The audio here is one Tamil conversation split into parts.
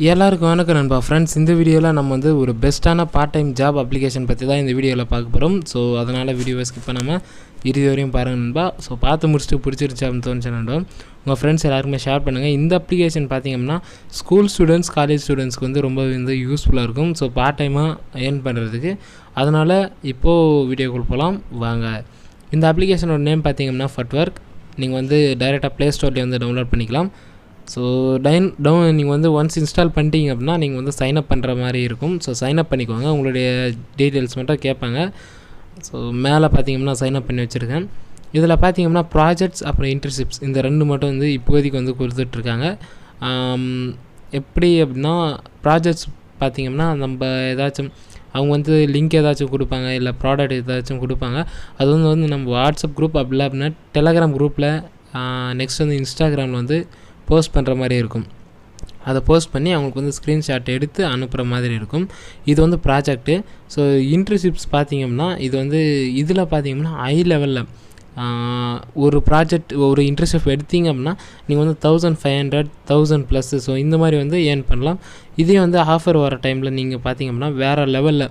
எல்லாருக்கும் வணக்கம் நண்பா ஃப்ரெண்ட்ஸ். இந்த வீடியோவில் நம்ம வந்து ஒரு பெஸ்ட்டான பார்ட் டைம் ஜாப் அப்ளிகேஷன் பற்றி தான் இந்த வீடியோவில் பார்க்க போகிறோம். ஸோ அதனால் வீடியோவை ஸ்கிப் பண்ணாமல் இறுதி வரையும் பாருங்கள் நண்பா. ஸோ பார்த்து முடிச்சுட்டு பிடிச்சிருச்சு அப்படின்னு தோணுச்சு நண்பா, உங்கள் ஃப்ரெண்ட்ஸ் எல்லாருக்குமே ஷேர் பண்ணுங்கள். இந்த அப்ளிகேஷன் பார்த்திங்கன்னா ஸ்கூல் ஸ்டூடெண்ட்ஸ், காலேஜ் ஸ்டூடெண்ட்ஸ்க்கு வந்து ரொம்ப வந்து யூஸ்ஃபுல்லாக இருக்கும். ஸோ பார்ட் டைமாக ஏர்ன் பண்ணுறதுக்கு. அதனால் இப்போது வீடியோக்குள் போகலாம் வாங்க. இந்த அப்ளிகேஷனோட நேம் பார்த்திங்கன்னா ஃபட்வொர்க். நீங்கள் வந்து டைரெக்டாக ப்ளே ஸ்டோர்லேயே வந்து டவுன்லோட் பண்ணிக்கலாம். ஸோ நீங்கள் வந்து ஒன்ஸ் இன்ஸ்டால் பண்ணிட்டீங்க அப்படின்னா நீங்கள் வந்து சைன்அப் பண்ணுற மாதிரி இருக்கும். ஸோ சைன்அப் பண்ணிக்கோங்க, உங்களுடைய டீட்டெயில்ஸ் மட்டும் கேட்பாங்க. ஸோ மேலே பார்த்தீங்கன்னா சைன்அப் பண்ணி வச்சுருக்கேன். இதில் பார்த்தீங்கன்னா ப்ராஜெக்ட்ஸ் அப்புறம் இன்டர்ன்ஷிப்ஸ் இந்த ரெண்டு மட்டும் வந்து இப்போதைக்கு வந்து கொடுத்துட்ருக்காங்க. எப்படி அப்படின்னா ப்ராஜெக்ட்ஸ் பார்த்திங்கன்னா நம்ம ஏதாச்சும் அவங்க வந்து லிங்க் ஏதாச்சும் கொடுப்பாங்க, இல்லை ப்ராடக்ட் ஏதாச்சும் கொடுப்பாங்க. அது வந்து நம்ம வாட்ஸ்அப் குரூப் அப்படி அப்படின்னா டெலகிராம் குரூப்பில், நெக்ஸ்ட் வந்து இன்ஸ்டாகிராமில் வந்து போஸ்ட் பண்ணுற மாதிரி இருக்கும். அதை போஸ்ட் பண்ணி அவங்களுக்கு வந்து ஸ்க்ரீன்ஷாட் எடுத்து அனுப்புகிற மாதிரி இருக்கும். இது வந்து ப்ராஜெக்ட்டு. ஸோ இன்டர்ன்ஷிப்ஸ் பார்த்திங்கன்னா இது வந்து இதில் பார்த்திங்கன்னா ஹை லெவலில் ஒரு ப்ராஜெக்ட் ஒரு இன்டர்ன்ஷிப் எடுத்திங்க அப்படின்னா நீங்கள் வந்து 1500 1000+. ஸோ இந்த மாதிரி வந்து ஏர்ன் பண்ணலாம். இதே வந்து ஆஃபர் வர டைமில் நீங்கள் பார்த்திங்க அப்படின்னா வேறு லெவலில்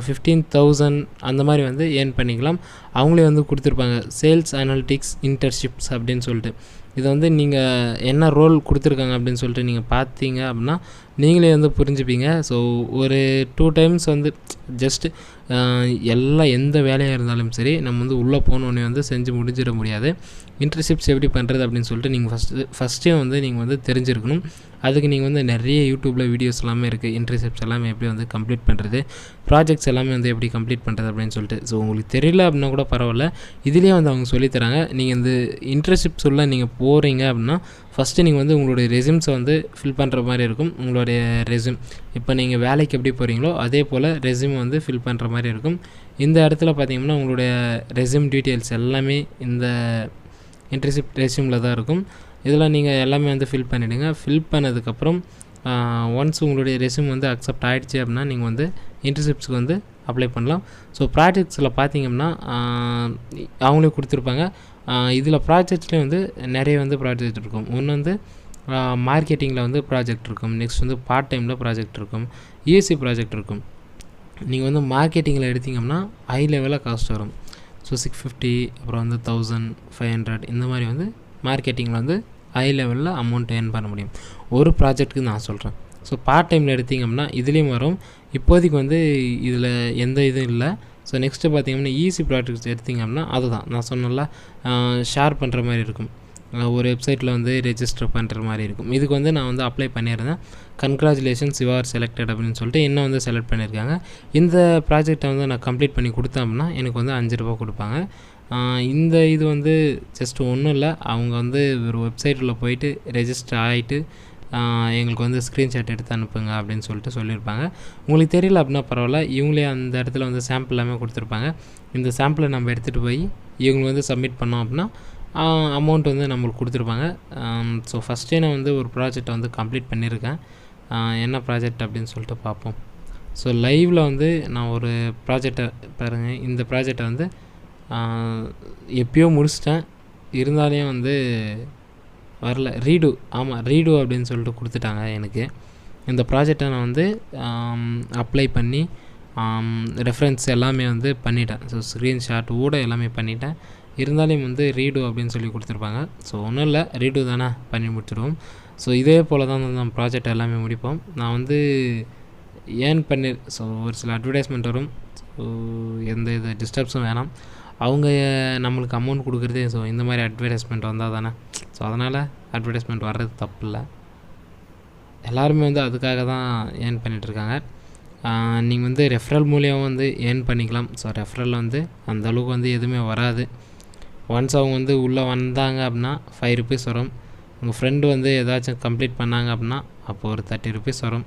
15,000 அந்த மாதிரி வந்து ஏர்ன் பண்ணிக்கலாம். அவங்களே வந்து கொடுத்துருப்பாங்க சேல்ஸ் அனாலிட்டிக்ஸ் இன்டர்ன்ஷிப்ஸ் அப்படின்னு சொல்லிட்டு. இதை வந்து நீங்கள் என்ன ரோல் கொடுத்துருக்காங்க அப்படின்னு சொல்லிட்டு நீங்கள் பார்த்தீங்க அப்படின்னா நீங்களே வந்து புரிஞ்சுப்பீங்க. ஸோ ஒரு 2 டைம்ஸ் வந்து ஜஸ்ட்டு எந்த வேலையாக இருந்தாலும் சரி நம்ம வந்து உள்ளே போனோடனே வந்து செஞ்சு முடிஞ்சிட முடியாது. இன்டர்ன்ஷிப்ஸ் எப்படி பண்ணுறது அப்படின்னு சொல்லிட்டு நீங்கள் ஃபஸ்ட்டே வந்து நீங்கள் வந்து தெரிஞ்சிருக்கணும். அதுக்கு நீங்கள் வந்து நிறைய யூடியூப்பில் வீடியோஸ் எல்லாமே இருக்குது. இன்டர்ன்ஷிப்ஸ் எல்லாமே எப்படி வந்து கம்ப்ளீட் பண்ணுறது, ப்ராஜெக்ட்ஸ் எல்லாமே வந்து எப்படி கம்ப்ளீட் பண்ணுறது அப்படின்னு சொல்லிட்டு. ஸோ உங்களுக்கு தெரியல அப்படின்னா கூட பரவாயில்ல, இதுலேயே வந்து அவங்க சொல்லித்தராங்க. நீங்கள் இந்த இன்டர்ன்ஷிப்ஸ் உள்ள நீங்கள் போகிறீங்க அப்படின்னா ஃபஸ்ட்டு நீங்கள் வந்து உங்களுடைய ரெஸ்யூம்ஸை வந்து ஃபில் பண்ணுற மாதிரி இருக்கும். உங்களுடைய ரெஸ்யூம் இப்போ நீங்கள் வேலைக்கு எப்படி போகிறீங்களோ அதே போல் ரெஸ்யூம் வந்து ஃபில் பண்ணுற மாதிரி இருக்கும். இந்த இடத்துல பார்த்திங்கன்னா உங்களுடைய ரெஸ்யூம் டீட்டெயில்ஸ் எல்லாமே இந்த இன்டர்ன்ஷிப் ரெஸ்யூமில் தான் இருக்கும். இதில் நீங்கள் எல்லாமே வந்து ஃபில் பண்ணிவிடுங்க. ஃபில் பண்ணதுக்கப்புறம் ஒன்ஸ் உங்களுடைய ரெஸ்யூம் வந்து அக்செப்ட் ஆகிடுச்சு அப்படின்னா நீங்கள் வந்து இன்டர்ன்ஷிப்ஸ்க்கு வந்து அப்ளை பண்ணலாம். ஸோ ப்ராஜெக்ட்ஸில் பார்த்திங்கன்னா அவங்களே கொடுத்துருப்பாங்க. இதில் ப்ராஜெக்ட்ஸ்லேயும் வந்து நிறைய வந்து ப்ராஜெக்ட் இருக்கும். ஒன்று வந்து மார்க்கெட்டிங்கில் வந்து ப்ராஜெக்ட் இருக்கும். நெக்ஸ்ட் வந்து பார்ட் டைமில் ப்ராஜெக்ட் இருக்கும். இஎஸ்சி ப்ராஜெக்ட் இருக்கும். நீங்கள் வந்து மார்க்கெட்டிங்கில் எடுத்திங்கன்னா ஹை லெவலில் காஸ்ட் வரும். ஸோ 650 அப்புறம் வந்து 1500 இந்த மாதிரி வந்து மார்க்கெட்டிங்கில் வந்து ஹை லெவலில் அமௌண்ட் ஏர்ன் பண்ண முடியும் ஒரு ப்ராஜெக்ட்டுக்கு நான் சொல்கிறேன். ஸோ பார்ட் டைமில் எடுத்திங்கன்னா இதுலேயும் வரும். இப்போதைக்கு வந்து இதில் எந்த இதுவும் இல்லை. ஸோ நெக்ஸ்ட்டு பார்த்திங்கன்னா ஈஸி ப்ராஜெக்ட்ஸ் எடுத்திங்க அப்படின்னா அதுதான் நான் சொன்னல ஷேர் பண்ணுற மாதிரி இருக்கும். ஒரு வெப்சைட்டில் வந்து ரெஜிஸ்டர் பண்ணுற மாதிரி இருக்கும். இதுக்கு வந்து நான் வந்து அப்ளை பண்ணியிருந்தேன். கங்க்ராச்சுலேஷன்ஸ் யூ ஆர் செலக்டட் அப்படின்னு சொல்லிட்டு என்ன வந்து செலக்ட் பண்ணியிருக்காங்க. இந்த ப்ராஜெக்டை வந்து நான் கம்ப்ளீட் பண்ணி கொடுத்தேன் அப்படின்னா எனக்கு வந்து 5 ரூபா கொடுப்பாங்க. இந்த இது வந்து ஜஸ்ட் ஒன்றும் இல்லை, அவங்க வந்து ஒரு வெப்சைட்டில் போயிட்டு ரெஜிஸ்டர் ஆகிட்டு எங்களுக்கு வந்து ஸ்க்ரீன்ஷாட் எடுத்து அனுப்புங்க அப்படின்னு சொல்லிட்டு சொல்லியிருப்பாங்க. உங்களுக்கு தெரியல அப்படின்னா பரவாயில்ல, இவங்களே அந்த இடத்துல வந்து சாம்பிள் எல்லாமே கொடுத்துருப்பாங்க. இந்த சாம்பிளை நம்ம எடுத்துகிட்டு போய் இவங்களுக்கு வந்து சப்மிட் பண்ணோம் அப்படின்னா அமௌண்ட் வந்து நம்மளுக்கு கொடுத்துருப்பாங்க. ஸோ ஃபஸ்ட்டே நான் வந்து ஒரு ப்ராஜெக்டை வந்து கம்ப்ளீட் பண்ணியிருக்கேன். என்ன ப்ராஜெக்ட் அப்படின்னு சொல்லிட்டு பார்ப்போம். ஸோ லைவில் வந்து நான் ஒரு ப்ராஜெக்டை பாருங்கள். இந்த ப்ராஜெக்டை வந்து எப்பயோ முடிச்சிட்டேன், இருந்தாலையும் வந்து வரல. ரீடு அப்படின்னு சொல்லிட்டு கொடுத்துட்டாங்க எனக்கு. இந்த ப்ராஜெக்டை நான் வந்து அப்ளை பண்ணி ரெஃபரன்ஸ் எல்லாமே வந்து பண்ணிட்டேன். ஸோ ஸ்க்ரீன்ஷாட் கூட எல்லாமே பண்ணிட்டேன். இருந்தாலும் வந்து ரீடு அப்படின்னு சொல்லி கொடுத்துருப்பாங்க. ஸோ ஒன்றும் இல்லை, ரீடு தானே பண்ணி முடிச்சிடுவோம். ஸோ இதே போல் தான் நம்ம ப்ராஜெக்ட் எல்லாமே முடிப்போம். நான் வந்து ஏர்ன் பண்ணி ஸோ ஒரு சில அட்வர்டைஸ்மெண்ட் வரும். ஸோ எந்த இது டிஸ்டர்ப்ஸும் வேணாம். அவங்க நம்மளுக்கு அமௌண்ட் கொடுக்குறதே ஸோ இந்த மாதிரி அட்வர்டைஸ்மெண்ட் வந்தால் தானே. ஸோ அதனால் அட்வர்டைஸ்மெண்ட் வர்றது தப்பு இல்லை. எல்லாருமே வந்து அதுக்காக தான் ஏர்ன் பண்ணிகிட்ருக்காங்க. நீங்கள் வந்து ரெஃபரல் மூலியம் வந்து ஏர்ன் பண்ணிக்கலாம். ஸோ ரெஃபரல் வந்து அந்தளவுக்கு வந்து எதுவுமே வராது. ஒன்ஸ் அவங்க வந்து உள்ளே வந்தாங்க அப்படின்னா 5 ருபீஸ் வரும். உங்கள் ஃப்ரெண்டு வந்து ஏதாச்சும் கம்ப்ளீட் பண்ணாங்க அப்படின்னா அப்போது ஒரு 30 ருபீஸ் வரும்.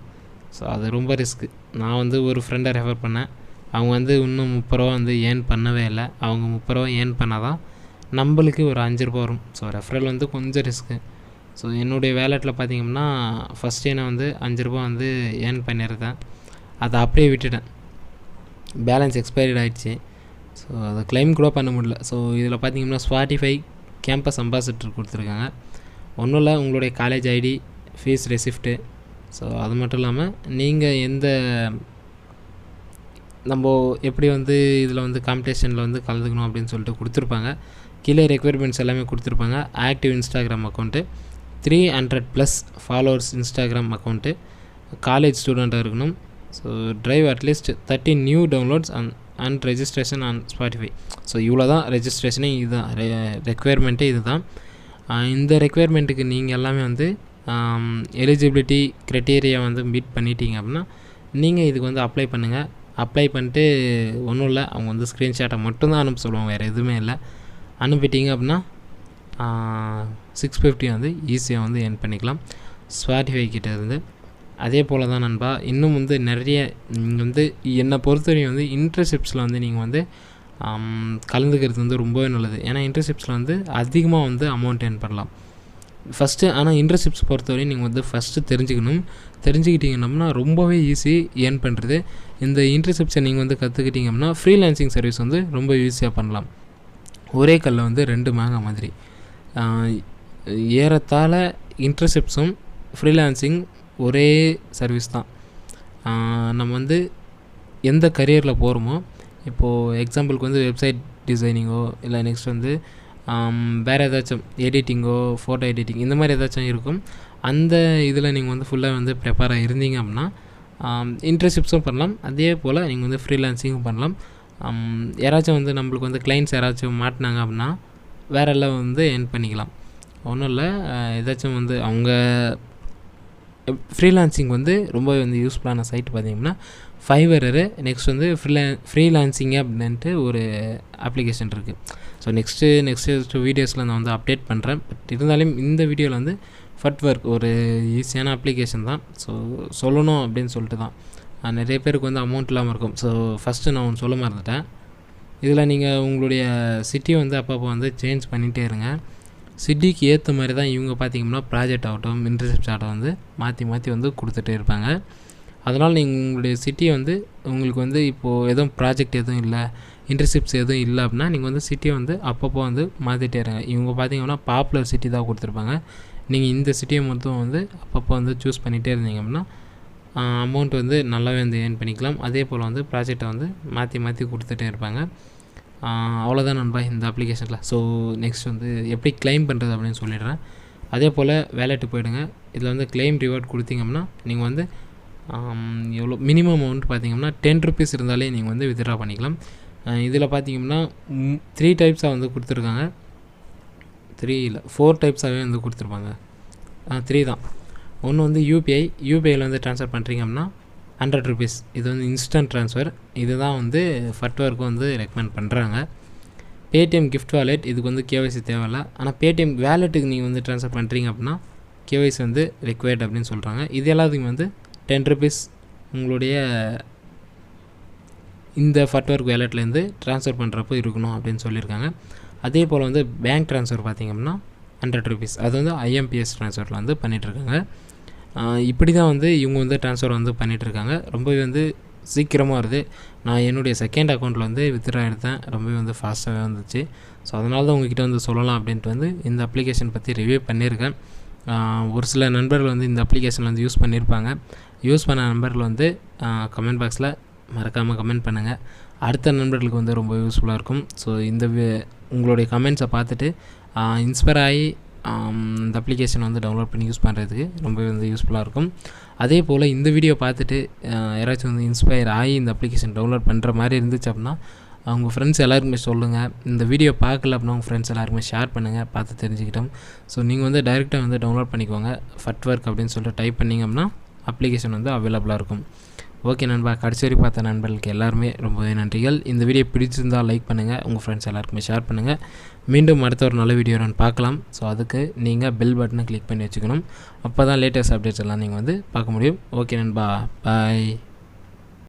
ஸோ அது ரொம்ப ரிஸ்க்கு. நான் வந்து ஒரு ஃப்ரெண்டை ரெஃபர் பண்ணேன். அவங்க வந்து இன்னும் 30 ரூபா வந்து ஏர்ன் பண்ணவே இல்லை. அவங்க 30 ரூபா ஏர்ன் பண்ணால் தான் நம்மளுக்கு ஒரு 5 ரூபா வரும். ஸோ ரெஃபரல் வந்து கொஞ்சம் ரிஸ்க்கு. ஸோ என்னுடைய வேலெட்டில் பார்த்திங்கன்னா ஃபஸ்ட்டே நான் வந்து 5 ரூபா வந்து ஏர்ன் பண்ணியிருந்தேன். அதை அப்படியே விட்டுட்டேன். பேலன்ஸ் எக்ஸ்பைர்ட் ஆகிடுச்சு. ஸோ அதை கிளைம் கூட பண்ண முடியல. ஸோ இதில் பார்த்திங்கன்னா ஸ்பாட்டிஃபை கேம்பஸ் அம்பாசிடர் கொடுத்துருக்காங்க. ஒன்றும் இல்லை, உங்களுடைய college ID, fees receipt, so அது மட்டும் இல்லாமல் நீங்கள் எந்த நம்ம எப்படி வந்து இதில் வந்து காம்படிஷனில் வந்து கலந்துக்கணும் அப்படின்னு சொல்லிட்டு கொடுத்துருப்பாங்க. கீழே ரெக்யர்மெண்ட்ஸ் எல்லாமே கொடுத்துருப்பாங்க. Active Instagram account, 300+ followers Instagram account, college ஸ்டூடெண்ட்டாக இருக்கணும். So drive at least 30 new downloads and registration on Spotify. So இவ்வளோ தான் ரெஜிஸ்ட்ரேஷனே, இதுதான் ரெக்குயர்மெண்ட்டே இது தான். இந்த ரெக்குயர்மெண்ட்டுக்கு நீங்கள் எல்லாமே வந்து எலிஜிபிலிட்டி க்ரைட்டீரியா வந்து மீட் பண்ணிட்டீங்க அப்படின்னா நீங்கள் இதுக்கு வந்து அப்ளை பண்ணுங்கள். அப்ளை பண்ணிட்டு ஒன்றும் இல்லை, அவங்க வந்து ஸ்க்ரீன்ஷாட்டை மட்டும்தான் அனுப்ப சொல்லுவாங்க, வேறு எதுவுமே இல்லை. அனுப்பிட்டீங்க அப்படின்னா 650 வந்து ஈஸியாக வந்து எர்ன் பண்ணிக்கலாம் ஸ்பாட்டிஃபை கிட்ட இருந்து. அதே போல் தான் நண்பா, இன்னும் வந்து நிறைய நீங்கள் வந்து என்னை பொறுத்தவரையும் வந்து இன்டர்ன்ஷிப்ஸில் வந்து நீங்கள் வந்து கலந்துக்கிறது வந்து ரொம்பவே நல்லது. ஏன்னா இன்டர்ன்ஷிப்ஸில் வந்து அதிகமாக வந்து அமௌண்ட் ஏர்ன் பண்ணலாம் ஃபஸ்ட்டு. ஆனால் இன்டர்ன்ஷிப்ஸ் பொறுத்தவரையும் நீங்கள் வந்து ஃபஸ்ட்டு தெரிஞ்சுக்கிட்டீங்கன்னா ரொம்பவே ஈஸி ஏர்ன் பண்ணுறது. இந்த இன்டர்ன்ஷிப்ஸை நீங்கள் வந்து கற்றுக்கிட்டிங்கன்னா ஃப்ரீலான்சிங் சர்வீஸ் வந்து ரொம்ப ஈஸியாக பண்ணலாம். ஒரே கல்லில் வந்து 2 மாங்காய் மாதிரி. ஏறத்தாழ இன்டர்ன்ஷிப்ஸும் ஃப்ரீலான்சிங் ஒரே சர்வீஸ் தான். நம்ம வந்து எந்த கரியரில் போகிறோமோ, இப்போது எக்ஸாம்பிளுக்கு வந்து வெப்சைட் டிசைனிங்கோ இல்லை நெக்ஸ்ட் வந்து வேறு ஏதாச்சும் எடிட்டிங்கோ, ஃபோட்டோ எடிட்டிங், இந்த மாதிரி ஏதாச்சும் இருக்கும். அந்த இதில் நீங்கள் வந்து ஃபுல்லாக வந்து ப்ரிப்பேராக இருந்தீங்க அப்படின்னா இன்டர்ன்ஷிப்ஸும் பண்ணலாம். அதே போல் நீங்கள் வந்து ஃப்ரீலான்சிங்கும் பண்ணலாம். யாராச்சும் வந்து நம்மளுக்கு வந்து கிளைண்ட்ஸ் யாராச்சும் மாட்டினாங்க அப்படின்னா வேறு எல்லாம் வந்து ஏர்ன் பண்ணிக்கலாம். ஒன்றும் இல்லை, ஏதாச்சும் வந்து அவங்க ஃப்ரீலான்சிங் வந்து ரொம்ப வந்து யூஸ்ஃபுல்லான சைட் பார்த்திங்கன்னா ஃபைவரு, நெக்ஸ்ட் வந்து ஃப்ரீலான்சிங் அப்படின்ட்டு ஒரு அப்ளிகேஷன் இருக்குது. ஸோ நெக்ஸ்ட்டு வீடியோஸில் நான் வந்து அப்டேட் பண்ணுறேன். பட் இருந்தாலும் இந்த வீடியோவில் வந்து ஃபட்வொர்க் ஒரு ஈஸியான அப்ளிகேஷன் தான். ஸோ சொல்லணும் அப்படின்னு சொல்லிட்டு தான். நிறைய பேருக்கு வந்து அமௌண்ட் இல்லாமல் இருக்கும். ஸோ ஃபஸ்ட்டு நான் ஒன்று சொல்ல மறந்துட்டேன். இதில் நீங்கள் உங்களுடைய சிட்டியை வந்து அப்பப்போ வந்து சேஞ்ச் பண்ணிகிட்டே இருங்க. சிட்டிக்கு ஏற்ற மாதிரி தான் இவங்க பார்த்திங்கன்னா ப்ராஜெக்ட் ஆகட்டும், இன்டர்ன்ஷிப்ஸ் ஆகட்டும் வந்து மாற்றி வந்து கொடுத்துட்டே இருப்பாங்க. அதனால் நீங்கள் உங்களுடைய சிட்டியை வந்து உங்களுக்கு வந்து இப்போது எதுவும் ப்ராஜெக்ட் எதுவும் இல்லை, இன்டர்ன்ஷிப்ஸ் எதுவும் இல்லை அப்படின்னா நீங்கள் வந்து சிட்டியை வந்து அப்பப்போ வந்து மாற்றிட்டே இருங்க. இவங்க பார்த்திங்கன்னா பாப்புலர் சிட்டி தான் கொடுத்துருப்பாங்க. நீங்கள் இந்த சிட்டியை மொத்தம் வந்து அப்பப்போ வந்து சூஸ் பண்ணிகிட்டே இருந்தீங்க அப்படின்னா அமௌண்ட் வந்து நல்லாவே வந்து ஏர்ன் பண்ணிக்கலாம். அதே போல் வந்து ப்ராஜெக்டை வந்து மாற்றி கொடுத்துட்டே இருப்பாங்க. அவ்வளோதான் நண்பா இந்த அப்ளிகேஷனில். ஸோ நெக்ஸ்ட் வந்து எப்படி கிளைம் பண்ணுறது அப்படின்னு சொல்லிடுறேன். அதே போல் வேலெட்டு போய்டுங்க. இதில் வந்து கிளைம் ரிவார்ட் கொடுத்தீங்கன்னா நீங்கள் வந்து எவ்வளோ மினிமம் அமௌண்ட் பார்த்திங்கன்னா 10 rupees இருந்தாலே நீங்கள் வந்து வித்ட்ரா பண்ணிக்கலாம். இதில் பார்த்திங்கன்னா 3 டைப்ஸாக வந்து கொடுத்துருக்காங்க. 3 இல்லை 4 டைப்ஸாகவே வந்து கொடுத்துருப்பாங்க. 3 தான். ஒன்று வந்து யூபிஐயில் வந்து ட்ரான்ஸ்ஃபர் பண்ணுறீங்க அப்படின்னா 100 rupees. இது வந்து இன்ஸ்டன்ட் ட்ரான்ஸ்ஃபர். இது தான் வந்து ஃபட்வொர்க்கு வந்து ரெக்கமெண்ட் பண்ணுறாங்க. பேடிஎம் கிஃப்ட் வாலெட், இதுக்கு வந்து கேஒய்சி தேவையில்லை. ஆனால் பேடிஎம் வேலெட்டுக்கு நீங்கள் வந்து ட்ரான்ஸ்ஃபர் பண்ணுறீங்க அப்படின்னா கேஒய்சி வந்து ரெக்வயர்ட் அப்படின்னு சொல்கிறாங்க. இது எல்லாத்துக்கும் வந்து 10 rupees உங்களுடைய இந்த ஃபட்வொர்க் வேலெட்லேருந்து ட்ரான்ஸ்ஃபர் பண்ணுறப்போ இருக்கணும் அப்படின்னு சொல்லியிருக்காங்க. அதே போல் வந்து பேங்க் ட்ரான்ஸ்ஃபர் பார்த்திங்க அப்படின்னா 100 rupees. அது வந்து ஐஎம்பிஎஸ் ட்ரான்ஸ்ஃபரில் வந்து பண்ணிகிட்ருக்காங்க. இப்படி தான் வந்து இவங்க வந்து ட்ரான்ஸ்ஃபர் வந்து பண்ணிகிட்ருக்காங்க. ரொம்பவே வந்து சீக்கிரமாக வருது. நான் என்னுடைய செகண்ட் அக்கௌண்ட்டில் வந்து வித்ட்ரா எடுத்தேன். ரொம்பவே வந்து ஃபாஸ்ட்டாகவே வந்துச்சு. ஸோ அதனால தான் உங்கள்கிட்ட வந்து சொல்லலாம் அப்படின்ட்டு வந்து இந்த அப்ளிகேஷன் பற்றி ரிவ்யூ பண்ணியிருக்கேன். ஒரு சில நண்பர்கள் வந்து இந்த அப்ளிகேஷன் வந்து யூஸ் பண்ணியிருப்பாங்க. யூஸ் பண்ண நண்பர்கள் வந்து கமெண்ட் பாக்ஸில் மறக்காமல் கமெண்ட் பண்ணுங்கள். அடுத்த நண்பர்களுக்கு வந்து ரொம்ப யூஸ்ஃபுல்லாக இருக்கும். ஸோ இந்த உங்களுடைய கமெண்ட்ஸை பார்த்துட்டு இன்ஸ்பயர் ஆகி இந்த அப்ளிகேஷன் வந்து டவுன்லோட் பண்ணி யூஸ் பண்ணுறதுக்கு ரொம்பவே வந்து யூஸ்ஃபுல்லாக இருக்கும். அதே போல் இந்த வீடியோ பார்த்துட்டு யாராச்சும் வந்து இன்ஸ்பயர் ஆகி இந்த அப்ளிகேஷன் டவுன்லோட் பண்ணுற மாதிரி இருந்துச்சு அப்படின்னா அவங்க ஃப்ரெண்ட்ஸ் எல்லாருக்குமே சொல்லுங்கள். இந்த வீடியோ பார்க்கல அப்படின்னா உங்கள் ஃப்ரெண்ட்ஸ் எல்லாருக்குமே ஷேர் பண்ணுங்கள், பார்த்து தெரிஞ்சுக்கிட்டோம். ஸோ நீங்கள் வந்து டைரெக்டாக வந்து டவுன்லோட் பண்ணிக்கோங்க. ஃபட்வொர்க் அப்படின்னு சொல்லிட்டு டைப் பண்ணிங்க அப்படின்னா அப்ளிகேஷன் வந்து அவைலபிளாக இருக்கும். ஓகே நண்பா, கடைசி வரை பார்த்த நண்பர்களுக்கு எல்லாருமே ரொம்பவே நன்றிகள். இந்த வீடியோ பிடிச்சிருந்தால் லைக் பண்ணுங்கள், உங்கள் ஃப்ரெண்ட்ஸ் எல்லாருக்குமே ஷேர் பண்ணுங்கள். மீண்டும் அடுத்த ஒரு நல்ல வீடியோ நான் பார்க்கலாம். ஸோ அதுக்கு நீங்கள் பெல் பட்டனை கிளிக் பண்ணி வச்சுக்கணும். அப்போ தான் லேட்டஸ்ட் அப்டேட்ஸ் எல்லாம் நீங்கள் வந்து பார்க்க முடியும். ஓகே நண்பா, பாய்.